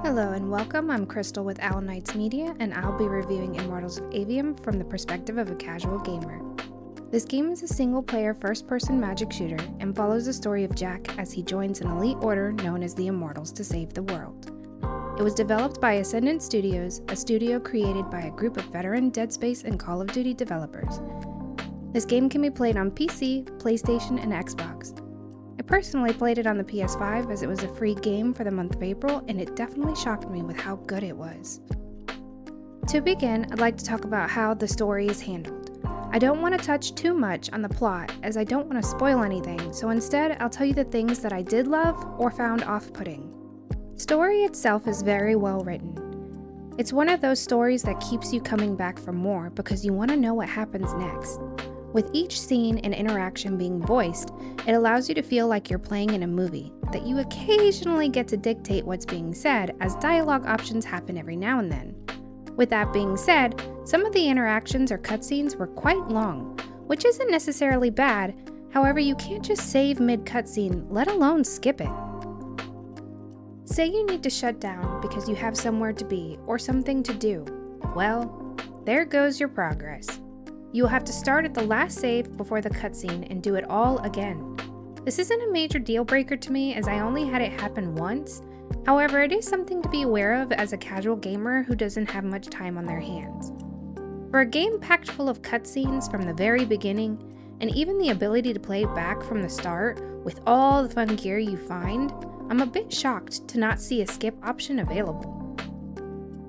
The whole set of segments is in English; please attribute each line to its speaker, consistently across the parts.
Speaker 1: Hello and welcome, I'm Krystle with Owl Knights Media, and I'll be reviewing Immortals of Aveum from the perspective of a casual gamer. This game is a single-player first-person magic shooter and follows the story of Jack as he joins an elite order known as the Immortals to save the world. It was developed by Ascendant Studios, a studio created by a group of veteran Dead Space and Call of Duty developers. This game can be played on PC, PlayStation, and Xbox. I personally played it on the PS5 as it was a free game for the month of April, and it definitely shocked me with how good it was. To begin, I'd like to talk about how the story is handled. I don't want to touch too much on the plot as I don't want to spoil anything, so instead I'll tell you the things that I did love or found off-putting. Story itself is very well written. It's one of those stories that keeps you coming back for more because you want to know what happens next. With each scene and interaction being voiced, it allows you to feel like you're playing in a movie, that you occasionally get to dictate what's being said as dialogue options happen every now and then. With that being said, some of the interactions or cutscenes were quite long, which isn't necessarily bad, however you can't just save mid-cutscene, let alone skip it. Say you need to shut down because you have somewhere to be or something to do. Well, there goes your progress. You'll have to start at the last save before the cutscene and do it all again. This isn't a major deal breaker to me as I only had it happen once, however it is something to be aware of as a casual gamer who doesn't have much time on their hands. For a game packed full of cutscenes from the very beginning, and even the ability to play back from the start with all the fun gear you find, I'm a bit shocked to not see a skip option available.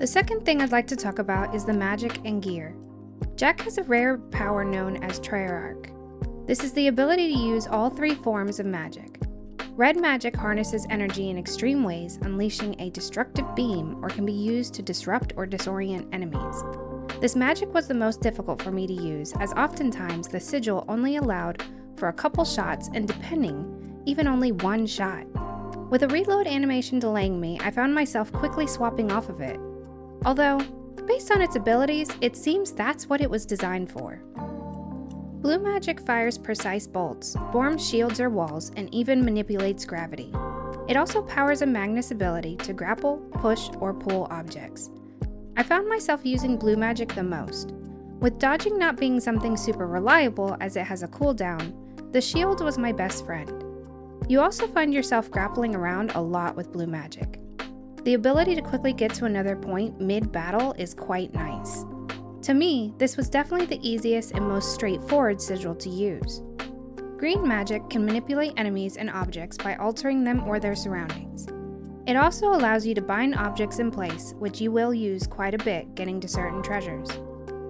Speaker 1: The second thing I'd like to talk about is the magic and gear. Jack has a rare power known as Treyarch. This is the ability to use all three forms of magic. Red magic harnesses energy in extreme ways, unleashing a destructive beam or can be used to disrupt or disorient enemies. This magic was the most difficult for me to use as oftentimes the sigil only allowed for a couple shots and depending, even only one shot. With a reload animation delaying me, I found myself quickly swapping off of it. Although, based on its abilities, it seems that's what it was designed for. Blue magic fires precise bolts, forms shields or walls, and even manipulates gravity. It also powers a Magnus ability to grapple, push, or pull objects. I found myself using blue magic the most. With dodging not being something super reliable as it has a cooldown, the shield was my best friend. You also find yourself grappling around a lot with blue magic. The ability to quickly get to another point mid-battle is quite nice. To me, this was definitely the easiest and most straightforward sigil to use. Green magic can manipulate enemies and objects by altering them or their surroundings. It also allows you to bind objects in place, which you will use quite a bit getting to certain treasures.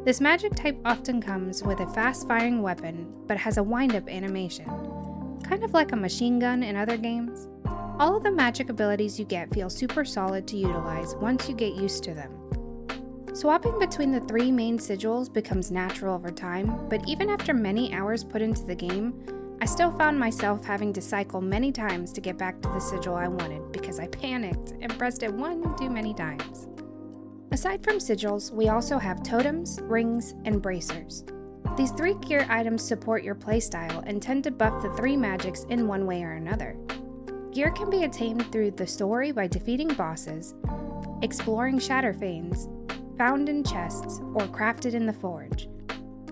Speaker 1: This magic type often comes with a fast-firing weapon, but has a wind-up animation, kind of like a machine gun in other games. All of the magic abilities you get feel super solid to utilize once you get used to them. Swapping between the three main sigils becomes natural over time, but even after many hours put into the game, I still found myself having to cycle many times to get back to the sigil I wanted because I panicked and pressed it one too many times. Aside from sigils, we also have totems, rings, and bracers. These three gear items support your playstyle and tend to buff the three magics in one way or another. Gear can be attained through the story by defeating bosses, exploring Shatterfanes, found in chests, or crafted in the forge.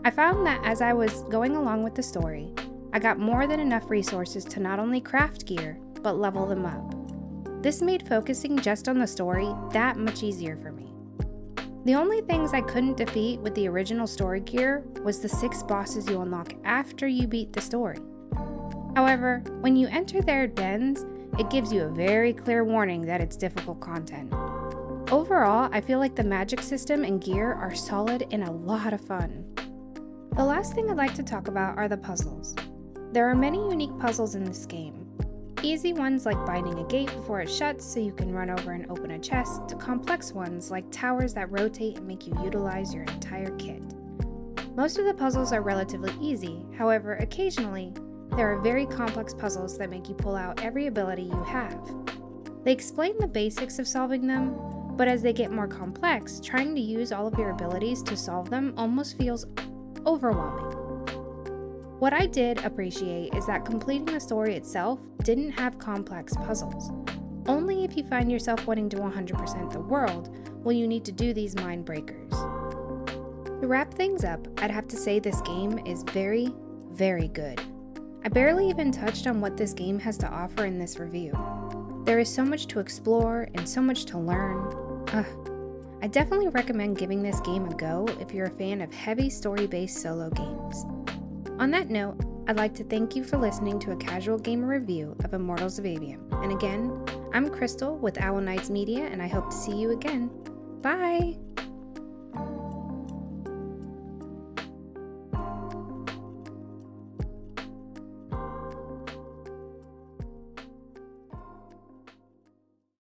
Speaker 1: I found that as I was going along with the story, I got more than enough resources to not only craft gear, but level them up. This made focusing just on the story that much easier for me. The only things I couldn't defeat with the original story gear was the 6 bosses you unlock after you beat the story. However, when you enter their dens, it gives you a very clear warning that it's difficult content. Overall, I feel like the magic system and gear are solid and a lot of fun. The last thing I'd like to talk about are the puzzles. There are many unique puzzles in this game. Easy ones like binding a gate before it shuts so you can run over and open a chest, to complex ones like towers that rotate and make you utilize your entire kit. Most of the puzzles are relatively easy, however, occasionally, there are very complex puzzles that make you pull out every ability you have. They explain the basics of solving them, but as they get more complex, trying to use all of your abilities to solve them almost feels overwhelming. What I did appreciate is that completing the story itself didn't have complex puzzles. Only if you find yourself wanting to 100% the world will you need to do these mind breakers. To wrap things up, I'd have to say this game is very, very good. I barely even touched on what this game has to offer in this review. There is so much to explore and so much to learn. I definitely recommend giving this game a go if you're a fan of heavy story-based solo games. On that note, I'd like to thank you for listening to a casual gamer review of Immortals of Aveum. And again, I'm Krystle with Owl Knights Media, and I hope to see you again. Bye!